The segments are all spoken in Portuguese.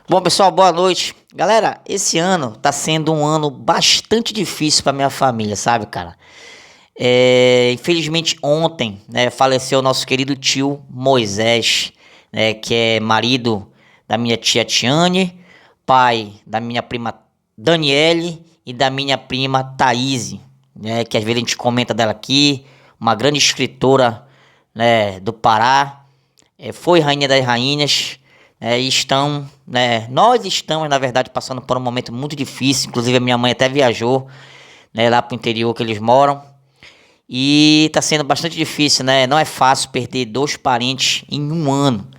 Bom, pessoal, boa noite. Galera, esse ano tá sendo um ano bastante difícil pra minha família, sabe, cara? Infelizmente ontem, né, faleceu o nosso querido tio Moisés, né, que é marido da minha tia Tiane, pai da minha prima Daniele e da minha prima Thaise, né, que às vezes a gente comenta dela aqui, uma grande escritora, né, do Pará. Foi rainha das rainhas, e estão, né, nós estamos, na verdade, passando por um momento muito difícil. Inclusive, a minha mãe até viajou, né, lá pro interior que eles moram. E tá sendo bastante difícil, né? Não é fácil perder dois parentes em um ano,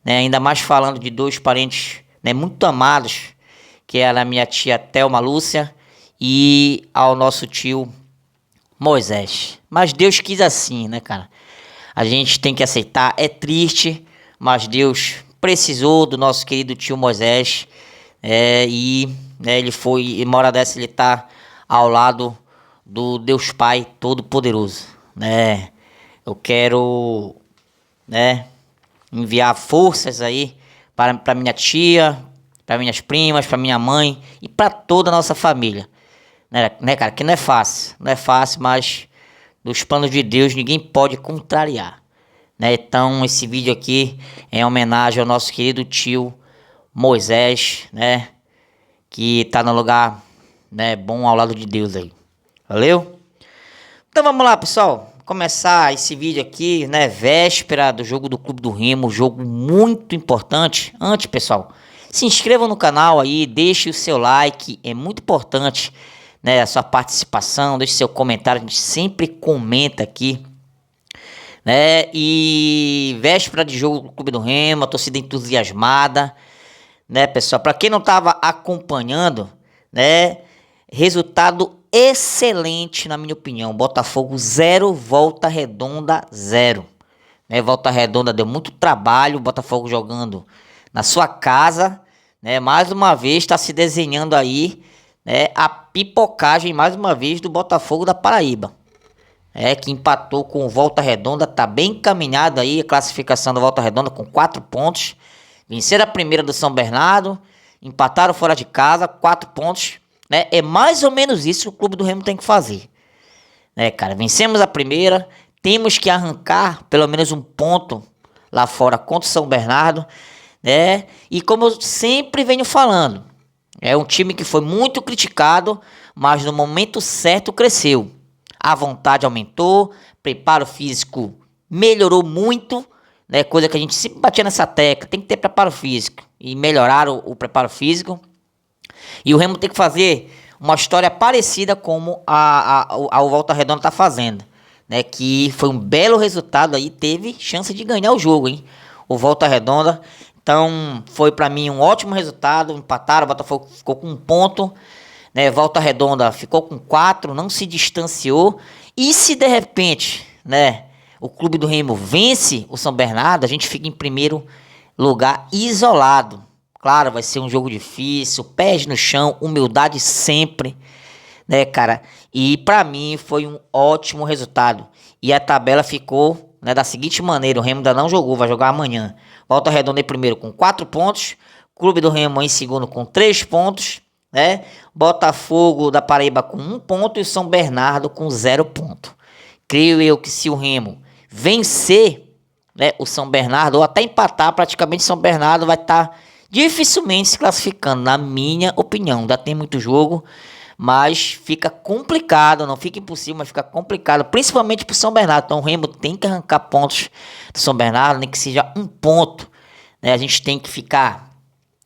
né? Ainda mais falando de dois parentes, né, muito amados, que era a minha tia Thelma Lúcia e ao nosso tio Moisés. Mas Deus quis assim, né, cara? A gente tem que aceitar, é triste, mas Deus precisou do nosso querido tio Moisés, e né, ele foi, e uma hora dessa ele tá ao lado do Deus Pai Todo-Poderoso, né? Eu quero, né, enviar forças aí para minha tia, para minhas primas, para minha mãe e para toda a nossa família, né, cara? Que não é fácil, não é fácil, mas dos planos de Deus ninguém pode contrariar, né? Então esse vídeo aqui é em homenagem ao nosso querido tio Moisés, né? Que tá no lugar, né, bom ao lado de Deus aí. Valeu? Então vamos lá, pessoal. Começar esse vídeo aqui, né? Véspera do jogo do Clube do Remo, jogo muito importante. Antes, pessoal, se inscreva no canal aí, deixe o seu like, é muito importante, né, a sua participação, deixe seu comentário, a gente sempre comenta aqui, né? E véspera de jogo do Clube do Remo, a torcida entusiasmada, né, pessoal? Para quem não estava acompanhando, né, resultado excelente na minha opinião. Botafogo 0, Volta Redonda 0. Né, Volta Redonda deu muito trabalho, Botafogo jogando na sua casa, né? Mais uma vez está se desenhando aí, né, a pipocagem mais uma vez do Botafogo da Paraíba. Que empatou com o Volta Redonda, tá bem encaminhado aí a classificação do Volta Redonda com 4 pontos. Venceram a primeira do São Bernardo, empataram fora de casa, 4 pontos, né? É mais ou menos isso que o Clube do Remo tem que fazer, né, cara? Vencemos a primeira, temos que arrancar pelo menos um ponto lá fora contra o São Bernardo, né? E como eu sempre venho falando, é um time que foi muito criticado, mas no momento certo cresceu. A vontade aumentou, preparo físico melhorou muito, né? Coisa que a gente sempre batia nessa tecla, tem que ter preparo físico. E melhoraram o preparo físico. E o Remo tem que fazer uma história parecida como a Volta Redonda tá fazendo, né? Que foi um belo resultado aí, teve chance de ganhar o jogo, hein? O Volta Redonda. Então foi pra mim um ótimo resultado. Empataram, o Botafogo ficou com 1 ponto, né? Volta Redonda ficou com 4, não se distanciou. E se de repente, né, o Clube do Remo vence o São Bernardo, a gente fica em primeiro lugar isolado. Claro, vai ser um jogo difícil, pés no chão, humildade sempre, né, cara? E pra mim foi um ótimo resultado. E a tabela ficou, né, da seguinte maneira: o Remo ainda não jogou, vai jogar amanhã. Volta Redonda em primeiro com 4 pontos, Clube do Remo em segundo com 3 pontos, né? Botafogo da Paraíba com 1 ponto e São Bernardo com 0 ponto. Creio eu que se o Remo vencer, né, o São Bernardo, ou até empatar, praticamente São Bernardo vai estar dificilmente se classificando, na minha opinião. Ainda tem muito jogo, mas fica complicado, não fica impossível, mas fica complicado, principalmente pro São Bernardo. Então o Remo tem que arrancar pontos do São Bernardo, nem que seja 1 ponto, né? A gente tem que ficar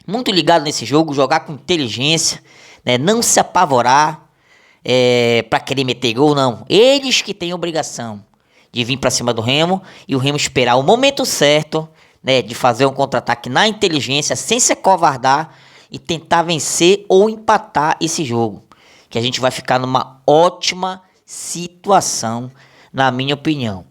muito ligado nesse jogo, jogar com inteligência, né? Não se apavorar, para querer meter gol, não. Eles que têm a obrigação de vir para cima do Remo e o Remo esperar o momento certo, né, de fazer um contra-ataque na inteligência, sem se acovardar e tentar vencer ou empatar esse jogo, que a gente vai ficar numa ótima situação, na minha opinião.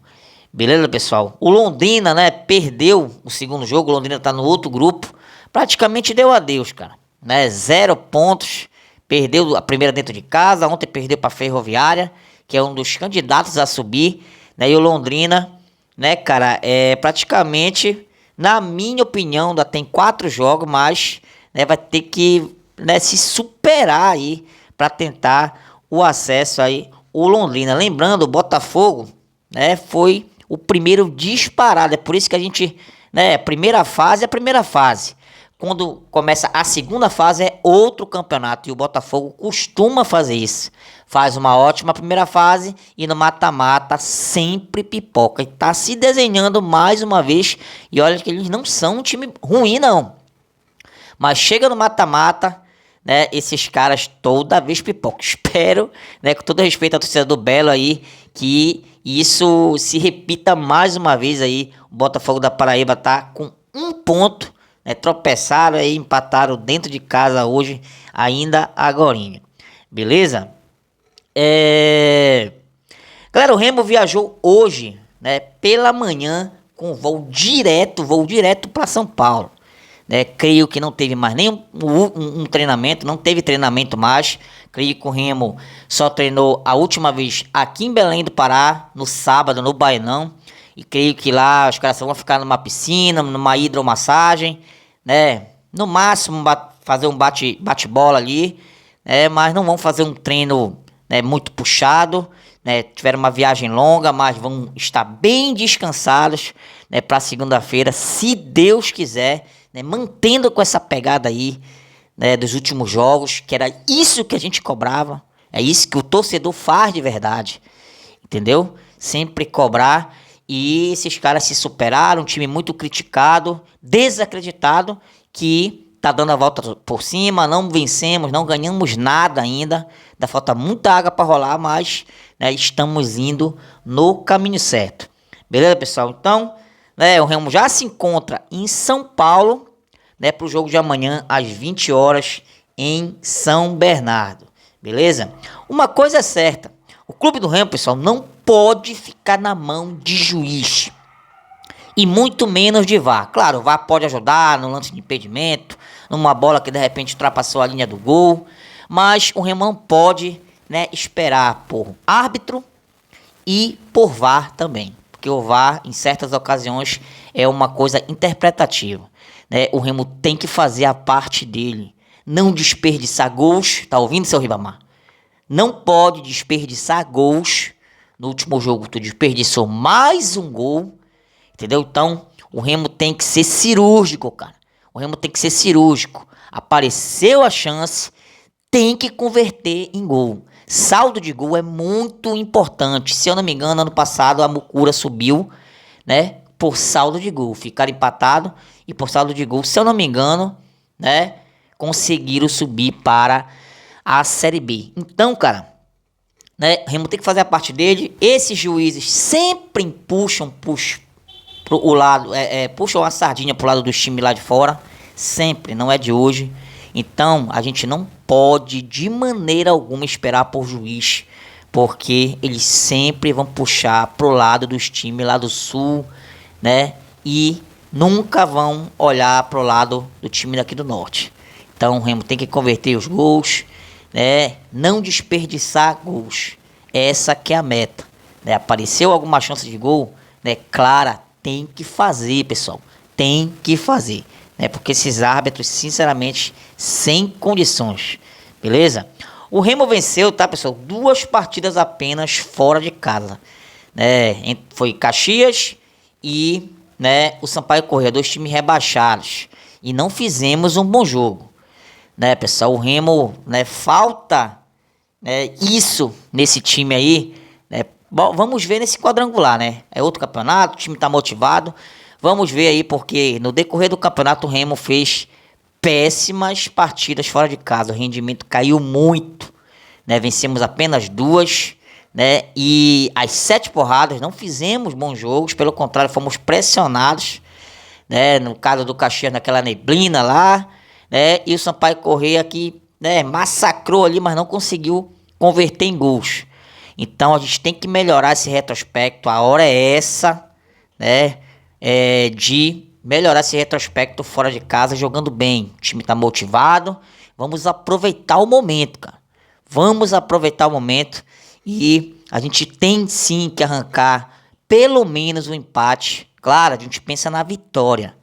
Beleza, pessoal? O Londrina, né, perdeu o segundo jogo. O Londrina tá no outro grupo, praticamente deu adeus, cara, né? 0 pontos, perdeu a primeira dentro de casa, ontem perdeu para Ferroviária, que é um dos candidatos a subir, né? E o Londrina, né, cara, praticamente, na minha opinião, ainda tem 4 jogos, mas, né, vai ter que, né, se superar aí para tentar o acesso aí o Londrina. Lembrando, o Botafogo, né, foi o primeiro disparado. É por isso que a gente, né, primeira fase é a primeira fase. Quando começa a segunda fase é outro campeonato e o Botafogo costuma fazer isso. Faz uma ótima primeira fase e no mata-mata sempre pipoca. E tá se desenhando mais uma vez. E olha que eles não são um time ruim, não. Mas chega no mata-mata, né? Esses caras toda vez pipoca. Espero, né, com todo respeito à torcida do Belo aí, que isso se repita mais uma vez aí. O Botafogo da Paraíba tá com um ponto, né? Tropeçaram aí, empataram dentro de casa hoje, ainda agorinha. Beleza? Galera, o Remo viajou hoje, né, pela manhã com voo direto para São Paulo. Né, creio que não teve mais nenhum um treinamento, não teve treinamento mais. Creio que o Remo só treinou a última vez aqui em Belém do Pará, no sábado, no Bainão. E creio que lá os caras vão ficar numa piscina, numa hidromassagem, né? No máximo fazer um bate-bola ali, né? Mas não vão fazer um treino, né, muito puxado, né? Tiveram uma viagem longa, mas vão estar bem descansados, né, para segunda-feira, se Deus quiser, né? Mantendo com essa pegada aí, né, dos últimos jogos, que era isso que a gente cobrava, é isso que o torcedor faz de verdade, entendeu? Sempre cobrar. E esses caras se superaram, um time muito criticado, desacreditado, que tá dando a volta por cima, não vencemos, não ganhamos nada ainda, ainda falta muita água para rolar, mas, né, estamos indo no caminho certo. Beleza, pessoal? Então, né, o Remo já se encontra em São Paulo, né, para o jogo de amanhã às 20 horas em São Bernardo. Beleza? Uma coisa é certa, o clube do Remo, pessoal, não pode ficar na mão de juiz e muito menos de VAR. Claro, o VAR pode ajudar no lance de impedimento, numa bola que de repente ultrapassou a linha do gol, mas o Remo não pode, né, esperar por árbitro e por VAR também, porque o VAR em certas ocasiões é uma coisa interpretativa, né? O Remo tem que fazer a parte dele, não desperdiçar gols. Tá ouvindo, seu Ribamar? Não pode desperdiçar gols. No último jogo tu desperdiçou mais um gol, entendeu? Então o Remo tem que ser cirúrgico, cara. O Remo tem que ser cirúrgico. Apareceu a chance, tem que converter em gol. Saldo de gol é muito importante. Se eu não me engano, ano passado a Mucura subiu, né, por saldo de gol. Ficaram empatados e por saldo de gol, se eu não me engano, né, conseguiram subir para a Série B. Então, cara, né, o Remo tem que fazer a parte dele. Esses juízes sempre puxam pro lado, puxam a sardinha pro lado dos times lá de fora. Sempre, não é de hoje. Então, a gente não pode de maneira alguma esperar por juiz, porque eles sempre vão puxar pro lado dos times lá do sul, né? E nunca vão olhar pro lado do time daqui do norte. Então, o Remo tem que converter os gols, né? Não desperdiçar gols. Essa que é a meta, né? Apareceu alguma chance de gol, né, clara, tem que fazer, pessoal. Tem que fazer, né? Porque esses árbitros, sinceramente, sem condições. Beleza? O Remo venceu, tá, pessoal? 2 partidas apenas fora de casa, né? Foi Caxias e, né, o Sampaio Corrêa, 2 times rebaixados. E não fizemos um bom jogo, né, pessoal? O Remo, né, falta, né, isso nesse time aí, né? Bom, vamos ver nesse quadrangular, né? É outro campeonato, o time tá motivado. Vamos ver aí, porque no decorrer do campeonato o Remo fez péssimas partidas fora de casa. O rendimento caiu muito, né? Vencemos apenas 2, né? E as 7 porradas não fizemos bons jogos, pelo contrário, fomos pressionados, né? No caso do Caxias, naquela neblina lá, né? E o Sampaio Corrêa que, né, massacrou ali, mas não conseguiu converter em gols. Então a gente tem que melhorar esse retrospecto. A hora é essa, né? De melhorar esse retrospecto fora de casa, jogando bem. O time tá motivado. Vamos aproveitar o momento, cara. Vamos aproveitar o momento. E a gente tem sim que arrancar pelo menos um empate. Claro, a gente pensa na vitória,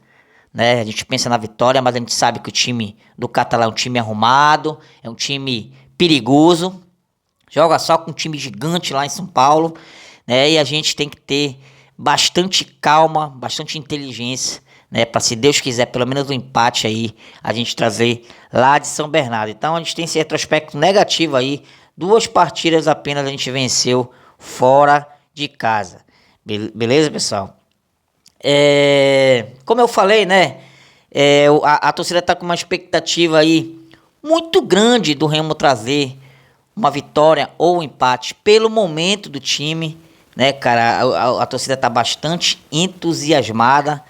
né? A gente pensa na vitória, mas a gente sabe que o time do Catalão é um time arrumado, é um time perigoso, joga só com um time gigante lá em São Paulo, né? E a gente tem que ter bastante calma, bastante inteligência, né? Para, se Deus quiser, pelo menos um empate aí, a gente trazer lá de São Bernardo. Então a gente tem esse retrospecto negativo aí, 2 partidas apenas a gente venceu fora de casa. Beleza, pessoal? Como eu falei, né? A torcida tá com uma expectativa aí muito grande do Remo trazer uma vitória ou um empate pelo momento do time, né, cara? A torcida tá bastante entusiasmada,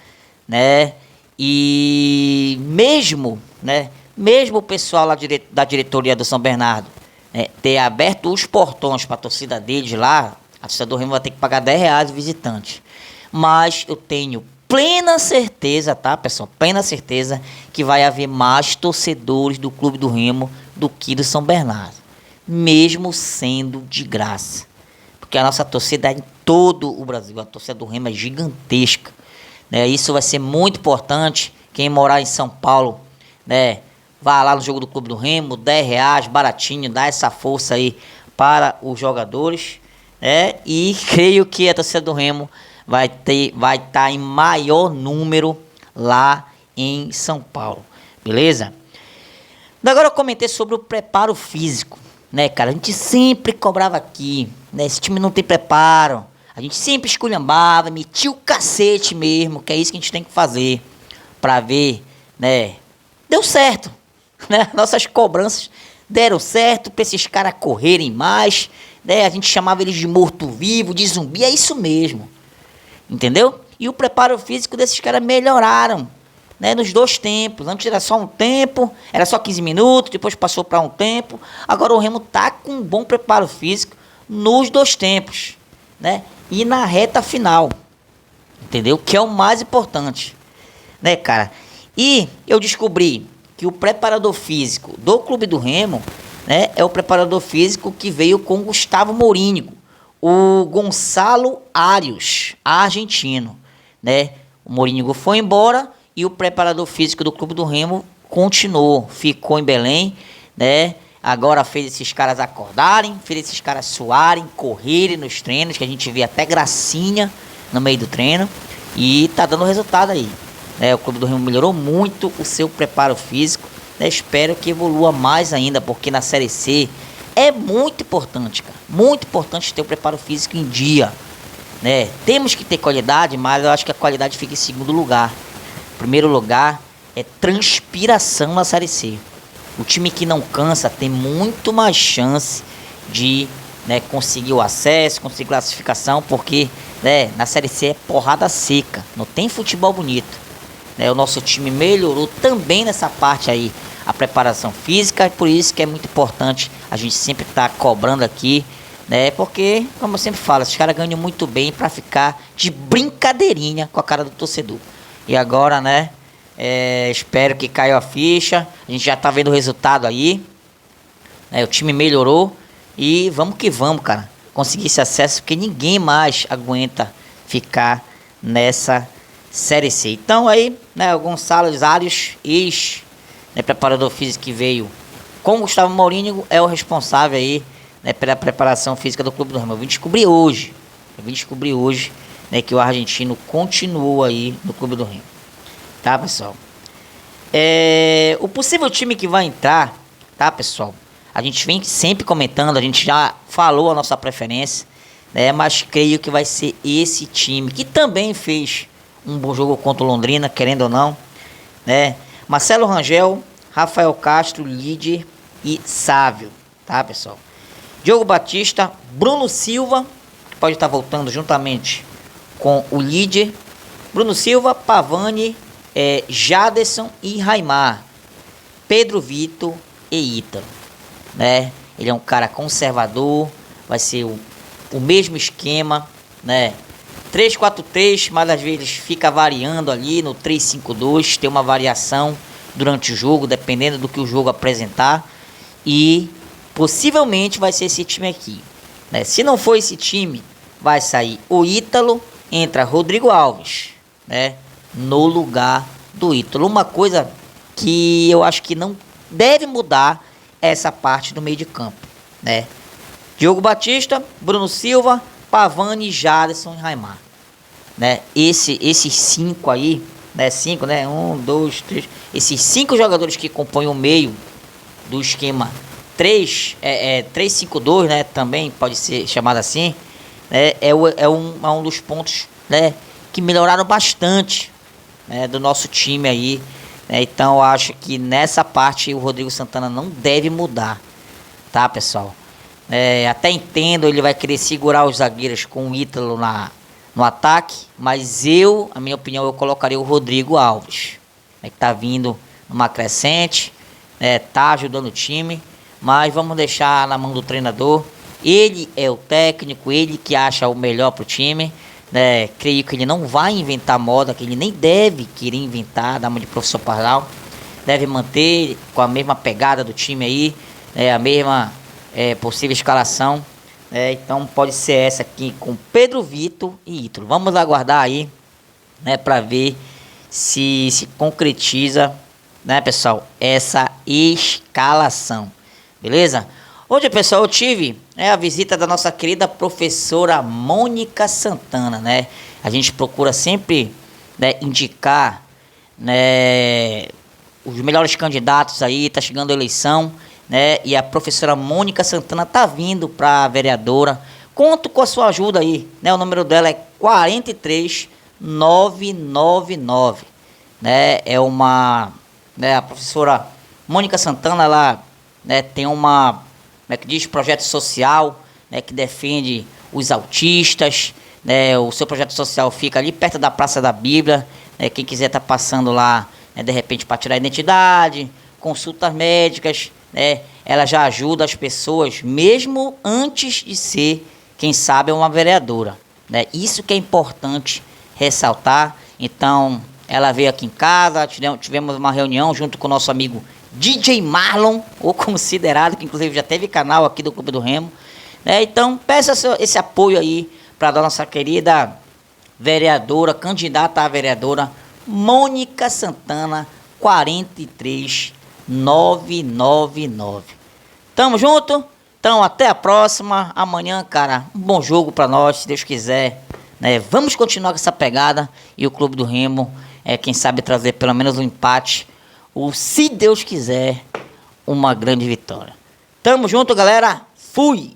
né? E mesmo, né? Mesmo o pessoal lá da diretoria do São Bernardo, né, ter aberto os portões para a torcida deles lá, a torcida do Remo vai ter que pagar R$10 visitante. Mas eu tenho plena certeza, tá, pessoal? Plena certeza que vai haver mais torcedores do Clube do Remo do que do São Bernardo, mesmo sendo de graça. Porque a nossa torcida é em todo o Brasil, a torcida do Remo é gigantesca, né? Isso vai ser muito importante. Quem morar em São Paulo, né, vá lá no jogo do Clube do Remo, R$10, baratinho, dá essa força aí para os jogadores, né? E creio que a torcida do Remo vai estar em maior número lá em São Paulo, beleza? Agora eu comentei sobre o preparo físico, né, cara? A gente sempre cobrava aqui, né? Esse time não tem preparo. A gente sempre esculhambava, metia o cacete mesmo, que é isso que a gente tem que fazer pra ver, né? Deu certo, né? Nossas cobranças deram certo pra esses caras correrem mais, né? A gente chamava eles de morto-vivo, de zumbi, é isso mesmo. Entendeu? E o preparo físico desses caras melhoraram, né, nos 2 tempos. Antes era só um tempo, era só 15 minutos, depois passou para um tempo. Agora o Remo tá com um bom preparo físico nos 2 tempos, né? E na reta final, entendeu? Que é o mais importante, né, cara? E eu descobri que o preparador físico do Clube do Remo, né, é o preparador físico que veio com Gustavo Mourinho, o Gonçalo Arias, argentino, né? O Mourinho foi embora e o preparador físico do Clube do Remo continuou, ficou em Belém, né? Agora fez esses caras acordarem, fez esses caras suarem, correrem nos treinos, que a gente vê até gracinha no meio do treino, e tá dando resultado aí, né? O Clube do Remo melhorou muito o seu preparo físico, né? Espero que evolua mais ainda, porque na Série C é muito importante, cara. Muito importante ter o preparo físico em dia, né? Temos que ter qualidade, mas eu acho que a qualidade fica em segundo lugar. Primeiro lugar é transpiração na Série C. O time que não cansa tem muito mais chance de, né, conseguir o acesso, conseguir classificação, porque, né, na Série C é porrada seca, não tem futebol bonito, né? O nosso time melhorou também nessa parte aí, a preparação física, e por isso que é muito importante a gente sempre estar cobrando aqui, né? Porque, como eu sempre falo, esses caras ganham muito bem para ficar de brincadeirinha com a cara do torcedor. E agora, né, espero que caia a ficha, a gente já tá vendo o resultado aí, né? O time melhorou e vamos que vamos, cara, conseguir esse acesso, porque ninguém mais aguenta ficar nessa Série C. Então aí, né, o Gonçalo Arias, né, preparador físico que veio com o Gustavo Mourinho, é o responsável aí, né, pela preparação física do Clube do Remo. Eu vim descobrir hoje, né, que o argentino continuou aí no Clube do Remo. Tá, pessoal? O possível time que vai entrar, tá, pessoal? A gente vem sempre comentando, a gente já falou a nossa preferência, né, mas creio que vai ser esse time, que também fez um bom jogo contra o Londrina, querendo ou não, né? Marcelo Rangel, Rafael Castro, Líder e Sávio, tá, pessoal? Diogo Batista, Bruno Silva, que pode estar voltando juntamente com o Líder, Bruno Silva, Pavani, Jaderson e Raimar, Pedro Vitor e Ítalo, né? Ele é um cara conservador, vai ser o mesmo esquema, né? 3-4-3, mas às vezes fica variando ali no 3-5-2, tem uma variação durante o jogo, dependendo do que o jogo apresentar, e possivelmente vai ser esse time aqui, né? Se não for esse time, vai sair o Ítalo, entra Rodrigo Alves, né, no lugar do Ítalo. Uma coisa que eu acho que não deve mudar é essa parte do meio de campo, né? Diogo Batista, Bruno Silva, Pavani, Jaderson e Raimar, né? Esses 5 aí, né? 5, né? 1, 2, 3. Esses 5 jogadores que compõem o meio do esquema 3-5-2, né? Também pode ser chamado assim, né? É um dos pontos, né, que melhoraram bastante, né, do nosso time aí, né? Então eu acho que nessa parte o Rodrigo Santana não deve mudar, tá, pessoal? Até entendo, ele vai querer segurar os zagueiros com o Ítalo no ataque, mas a minha opinião, eu colocaria o Rodrigo Alves, né, que tá vindo numa crescente, né, tá ajudando o time, mas vamos deixar na mão do treinador. Ele é o técnico, ele que acha o melhor pro time, né? Creio que ele não vai inventar moda, que ele nem deve querer inventar, da mão de professor Pardal. Deve manter com a mesma pegada do time aí, né, a mesma possível escalação. Então pode ser essa aqui com Pedro Vitor e Ítalo. Vamos aguardar aí, né, para ver se concretiza, né, pessoal, essa escalação. Beleza? Hoje, pessoal, eu tive a visita da nossa querida professora Mônica Santana, né? A gente procura sempre, né, indicar, né, os melhores candidatos aí, tá chegando a eleição, né? E a professora Mônica Santana tá vindo para vereadora. Conto com a sua ajuda aí, né? O número dela é 43999, né? Né, a professora Mônica Santana, ela, né, tem uma, como é que diz, projeto social, né, que defende os autistas, né? O seu projeto social fica ali perto da Praça da Bíblia, né? Quem quiser tá passando lá, né, de repente para tirar a identidade, consultas médicas, né? Ela já ajuda as pessoas mesmo antes de ser, quem sabe, uma vereadora, né? Isso que é importante ressaltar. Então, ela veio aqui em casa, tivemos uma reunião junto com o nosso amigo DJ Marlon, o considerado, que inclusive já teve canal aqui do Clube do Remo, né? Então, peça esse apoio aí para a nossa querida vereadora, candidata a vereadora, Mônica Santana, 43999. Tamo junto? Então, até a próxima. Amanhã, cara, um bom jogo para nós, se Deus quiser, né? Vamos continuar com essa pegada e o Clube do Remo, quem sabe trazer pelo menos um empate, ou, se Deus quiser, uma grande vitória. Tamo junto, galera. Fui!